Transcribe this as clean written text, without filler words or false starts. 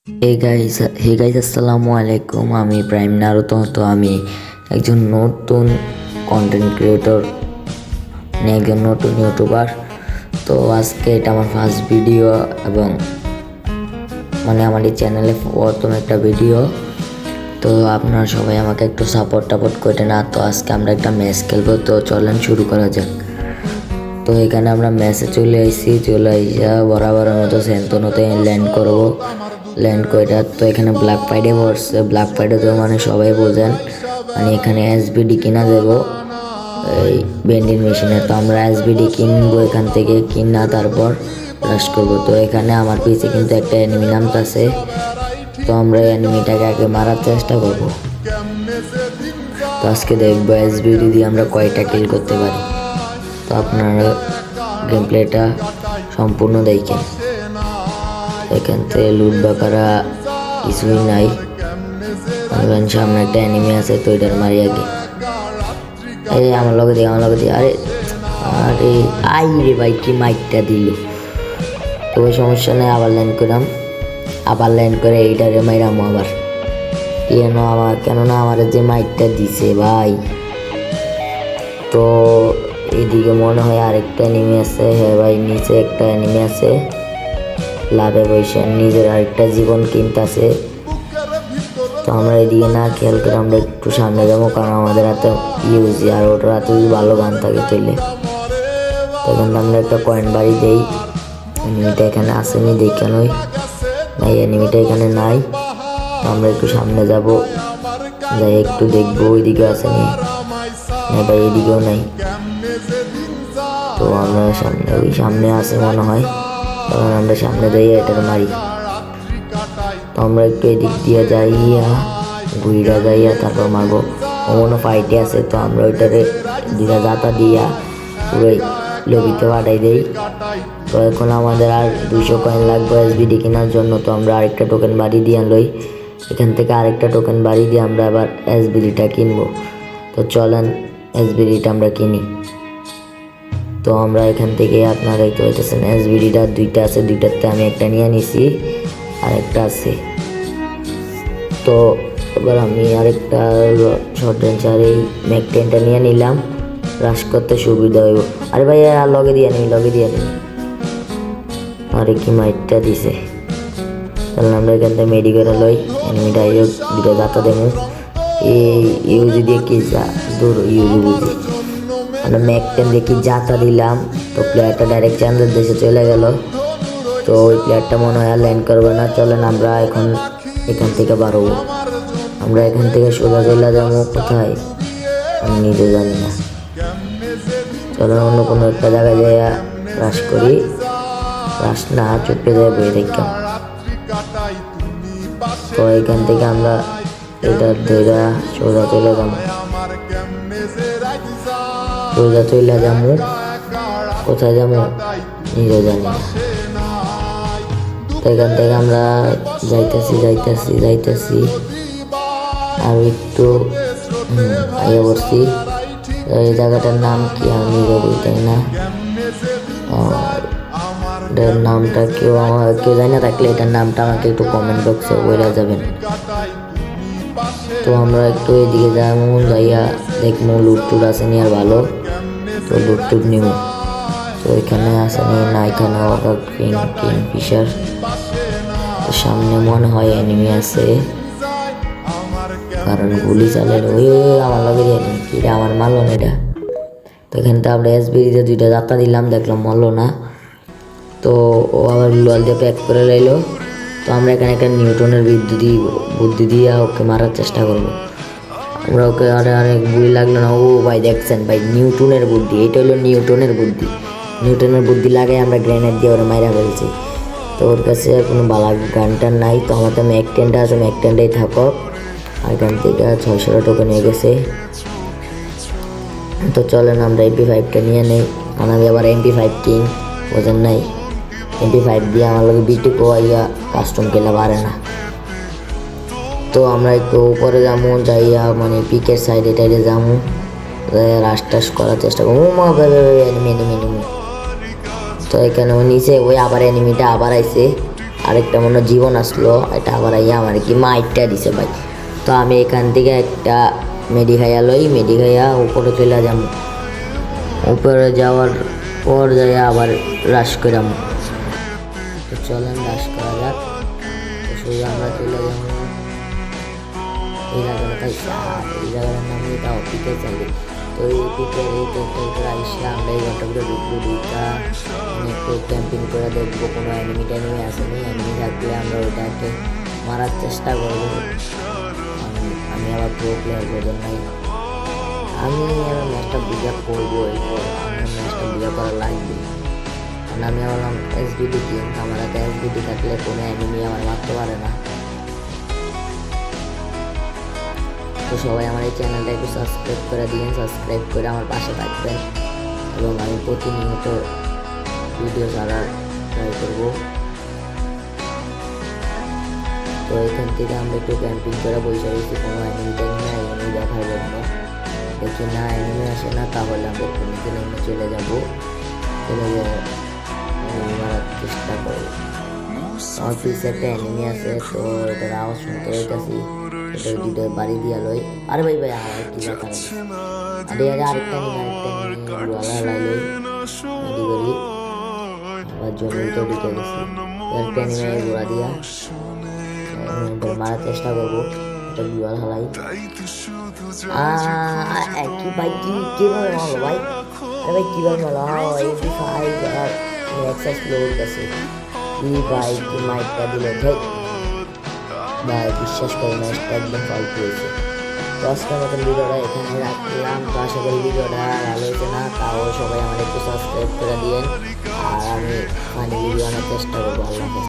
Hey guys আসসালামু আলাইকুম। আমি প্রাইম নারুতো। তো আমি একজন নতুন কন্টেন্ট ক্রিয়েটর, একজন নতুন ইউটিউবার। তো আজকে এটা আমার ফার্স্ট ভিডিও এবং আমার এই চ্যানেলে প্রথম একটা ভিডিও। তো আপনারা সবাই আমাকে একটু সাপোর্ট করে না। তো আজকে আমরা একটা ম্যাচ খেলবো, তো চলেন শুরু করা যাক। তো এখানে আমরা ম্যাচে চলে আইসা বরাবরের মতো সেন্তনতে ল্যান্ড কইরা। তো এখানে ব্ল্যাক ফ্রাইডে পড়ছে। ব্ল্যাক ফ্রাইডে তো সবাই বোঝেন, এখানে এসবিডি কিনা দেবো এই বেন্ডিং মেশিনে। তো আমরা এসবিডি কিনবো, এখান থেকে কিনা তারপর রাশ করবো। তো এখানে আমার পিছে কিন্তু একটা এনিমি নামতাছে। তো আমরা এনিমিটাকে আগে মারার চেষ্টা করবো। তো আজকে দেখবো এসবিডি দিয়ে আমরা কয়টা কিল করতে পারি। তো আপনারা গেম প্লেটা সম্পূর্ণ দেখেন। এখান থেকে লুট বাকারা কিছুই নাই। সামনে একটা এনিমি আছে, তো এটার মারি আগে। আমার লগে দিয়ে আরে আরে আই রে ভাই, কি মাইকটা দিল। তো ওই সমস্যা নেই, আবার ল্যান্ড করে এইটারে মাইরামো আবার। কেননা আমার যে মাইকটা দিছে ভাই। তো এদিকে মনে হয় আরেকটা এনিমি আছে। হ্যাঁ ভাই, নিচে একটা এনিমি আছে, লাভে বসে নিজের আরেকটা জীবন কিনতেছে। তো আমরা এদিকে না খেয়াল করে আমরা একটু সামনে যাবো, কারণ আমাদের হাতে ইউজি আর ওটার হাতে যদি ভালো গান থাকে তাইলে। তখন আমরা একটা কয়েন বাড়ি দেই। এনিমিটা এখানে আসেনি দেখে নই, নাই এনিমিটা এখানে নাই। তো আমরা একটু সামনে যাব, যাই একটু দেখবো ওইদিকে আসেনি। না ভাই, এদিকেও নাই। তো আমরা সামনে আসে মনে হয়, তখন আমরা সামনে যাই এটার মারি। তো আমরা একটু এদিক দিয়ে ঘুরা যাইয়া তারপর মারবো। অমনও ফাইটে আছে। তো আমরা ওইটারে দুটা জাতা দিয়া পুরোই লবিতে পাঠাই দেই। তো এখন আমাদের আর 200 কয়েন লাগবে এসবিডি কেনার জন্য। তো আমরা আরেকটা টোকেন বাড়ি দিয়ে লই। এখান থেকে আরেকটা টোকেন বাড়ি দিয়ে আমরা আবার এসবিডিটা কিনবো। তো চলেন এসবিডিটা আমরা কিনি। তো আমরা এখান থেকে আপনারা দেখতে পাচ্ছেন এসবিডিটা দুইটা আছে, দুইটাতে আমি একটা নিয়ে নিছি, আরেকটা আছে। তো এবার আমি আরেকটা শর্ট রেঞ্জার এই ম্যাক-10টা নিয়ে নিলাম, রাশ করতে সুবিধা হইব। আরে ভাই আর লগে দিয়ে নি আরে কি মাইটটা দিছে। তাহলে আমরা এখান থেকে মেডিকেল লই, এনিমিটা দুটো দাঁতা দেবো। এই ইউজি দিয়ে কি দূর ইউজি বুঝি আমরা ম্যাক-10 দিয়ে কি জাতা দিলাম। তো প্লেয়ারটা ডাইরেক্ট চান্দের দেশে চলে গেল। তো ওই প্লেয়ারটা মনে হয় আর ল্যান্ড করবে না। চলেন আমরা এখন এখান থেকে বাড়বো। আমরা এখান থেকে সোজা চলে যাবো কোথায় আমি নিজে জানি না। চলেন অন্য কোনো একটা জায়গায় যাই রাশ করি। রাশ না, চুপে যায় বই দেখলাম। তো এখান থেকে আমরা এটা ধরে সোজা চলে যাবো। কোথায় যাবো নিজে জানি না। তো এখান থেকে আমরা যাইতেছি আর একটু আগে বসছি। এই জায়গাটার নাম কি আমি নিজে বলতেই না। এটার নামটা কেউ জানি না, থাকলে এটার নামটা আমাকে একটু কমেন্ট বক্সে বলে যাবেন। তো আমরা একটু এদিকে যাইয়া দেখবো লুটটুট আসেনি আর ভালো। তো লুটটুট নিব। তো এখানে আসেনি না, এখানে কিং ফিশার সামনে মনে হয় এনিমি আছে, কারণ গুলি চালেন। ওই আমার লগে এটা আমার মারলো না এটা। তো এখানটা আমরা এসবিডিতে দুইটা যাত্রা দিলাম, দেখলাম মারলো না। তো ও আবার গ্লোয়াল দিয়ে প্যাক করে লাইলো। তো আমরা এখানে একটা নিউটনের বুদ্ধি দিয়ে ওকে মারার চেষ্টা করবো। আমরা ওকে অনেক গুলি লাগলো না। ও ভাই দেখছেন ভাই, নিউটনের বুদ্ধি, এটা হলো নিউটনের বুদ্ধি লাগাই আমরা গ্রেনেড দিয়ে ওরা মাইরা ফেলছি। তো ওর কাছে কোনো বালা গানটার নাই। তো আমার তো ম্যাক-10টা আছে, ম্যাক-10টাই থাকো। আর এখান থেকে 600 টোকেন হয়ে গেছে। তো চলেন আমরা MP5টা নিয়ে নেই, কারণ আমি আবার MP5 কিং বোঝেন নাই। MP5 দিয়ে আমার লোক বিটিকো আইয়া কাস্টম খেলা পারে না। তো আমরা একটু উপরে যাবো, যাইয়া পিকের সাইডে যাবো, রাশ করার চেষ্টা করবো। এনিমি। তো এখানে নিচে ওই আবার এনিমিটা আবার আইছে, আরেকটা মনে হয় জীবন আসলো, এটা আবার আইয়া আমার কি মাইটটা দিছে ভাই। তো আমি এখান থেকে একটা মেডি খাইয়া লই, মেডি খাইয়া উপরে চলে যাম। উপরে যাওয়ার পর যাইয়া আবার রাশ করাম। তো চলেন রাশ করা যাক। তো শুধু আমরা চলে যাবো এই জায়গাটা, তাই এই জায়গাটার নাম তাও পিকে চাইলে। তো এই পিকের এই টেক্টর আইসে আমরা এই ঘন্টাগুলো ঢুকবো, ঢুকা একটু ক্যাম্পিং করে দেখবো কোনো অ্যানিমি ট্যানিমি আসেনি। অ্যানিমি থাকলে আমরা ওইটাকে মারার চেষ্টা করবো। আমি আবার প্রো প্লেয়ার বোঝেন নাই, আমি আবার ম্যাচটা বুঝা করবো, এরপর আমার ম্যাচটা বুঝা করা লাগবে। কারণ আমি বললাম এসবিডি কিং, আমার হাতে এসবিডি থাকলে কোনো অ্যানিমি আমার মারতে পারে না। তো সবাই আমার এই চ্যানেলটা একটু সাবস্ক্রাইব করে দিন, সাবস্ক্রাইব করে আমার পাশে থাকবেন এবং আমি প্রতিনিয়ত ভিডিও ছাড়ার ট্রাই করব। তো এখান থেকে আমরা একটু ক্যাম্পিং করে বসে রয়েছি কোনো অ্যানিমি ট্যানিমি দেখার জন্য। দেখি না অ্যানিমি আসে না, তাহলে আমরা একটু নিচে নেমে চলে যাবো, চলে গিয়ে অ্যানিমি মারার চেষ্টা করবো। আমার পিছে একটা অ্যানিমি আছে, তো এটার আওয়াজ শুনতে পাইতেছি, এটা দুটো বাড়ি দিয়া লই। আরে ভাই ভাই আমার কি ব্যাপার, আরে আরে আরেকটা নিয়ে হালাই লই রেডি করি। আবার জমিতে ঢুকে গেছি, একটা অ্যানিমি গোড়া দিয়া মারার চেষ্টা করবো। এটা বিওয়াল হালাই কি ভাই, কিভাবে মারলো ভাই? আরে ভাই কিভাবে মারলো? এইটি ফাইভ আর এক্সাইজ লোড আছে কি ভাই, কি মাইকটা দিলে ভাই বিশ্বাস করে ম্যাচটা একদম ফালতু হয়েছে। তো আজকের মতন ভিডিওটা এখানে রাখলাম। তো আশা করি ভিডিওটা ভালো হয়েছে না, তাও সবাই আমার একটু সাবস্ক্রাইব করে দিয়েন আর আমি ফানি ভিডিও আনার চেষ্টা করবো। আল্লাহ হাফেজ।